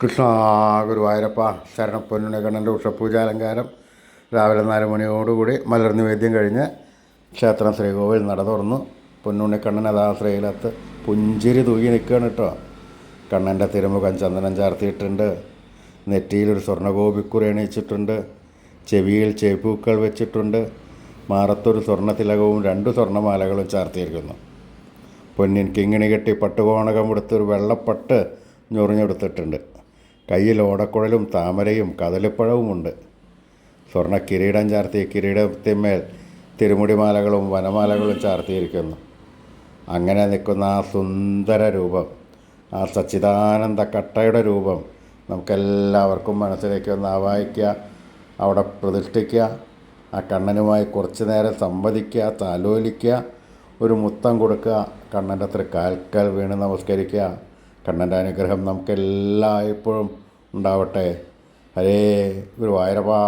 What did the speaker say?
കൃഷ്ണ ഗുരുവായൂരപ്പ ശരണപ്പൊന്നുണികണ്ണൻ്റെ ഉഷപൂജാലങ്കാരം രാവിലെ 4 മണിയോടുകൂടി മലർനിവേദ്യം കഴിഞ്ഞ് ക്ഷേത്രം ശ്രീകോവിൽ നട തുറന്നു. പൊന്നുണ്ണിക്കണ്ണൻ അതാ ശ്രീലത്ത് പുഞ്ചിരി തൂകി നിൽക്കുകയാണ് കേട്ടോ. കണ്ണൻ്റെ തിരുമുഖം ചന്ദനം ചാർത്തിയിട്ടുണ്ട്. നെറ്റിയിലൊരു സ്വർണ്ണഗോപിക്കുറി അണിയിച്ചിട്ടുണ്ട്. ചെവിയിൽ ചേപ്പൂക്കൾ വെച്ചിട്ടുണ്ട്. മാറത്തൊരു സ്വർണ്ണത്തിലകവും 2 സ്വർണ്ണമാലകളും ചാർത്തിയിരിക്കുന്നു. പൊന്നിൻ കിങ്ങിണി കെട്ടി പട്ടുകോണകം എടുത്തൊരു വെള്ളപ്പട്ട് ഞൊറിഞ്ഞെടുത്തിട്ടുണ്ട്. കയ്യിൽ ഓടക്കുഴലും താമരയും കദളിപ്പഴവുമുണ്ട്. സ്വർണ്ണ കിരീടം ചാർത്തി കിരീടത്തിന്മേൽ തിരുമുടിമാലകളും വനമാലകളും ചാർത്തിയിരിക്കുന്നു. അങ്ങനെ നിൽക്കുന്ന ആ സുന്ദര രൂപം, ആ സച്ചിദാനന്ദ കട്ടയുടെ രൂപം നമുക്കെല്ലാവർക്കും മനസ്സിലേക്ക് ഒന്ന് ആവാഹിക്കുക, അവിടെ പ്രതിഷ്ഠിക്കുക, ആ കണ്ണനുമായി കുറച്ച് നേരം സംവദിക്കുക, താലോലിക്കുക, ഒരു മുത്തം കൊടുക്കുക, കണ്ണൻ്റെ തൃക്കാൽക്കൽ വീണ് നമസ്കരിക്കുക. കണ്ണൻ്റെ അനുഗ്രഹം നമുക്കെല്ലായ്പ്പോഴും ഉണ്ടാവട്ടെ. ഹരേ ഗുരുവായൂരപ്പ.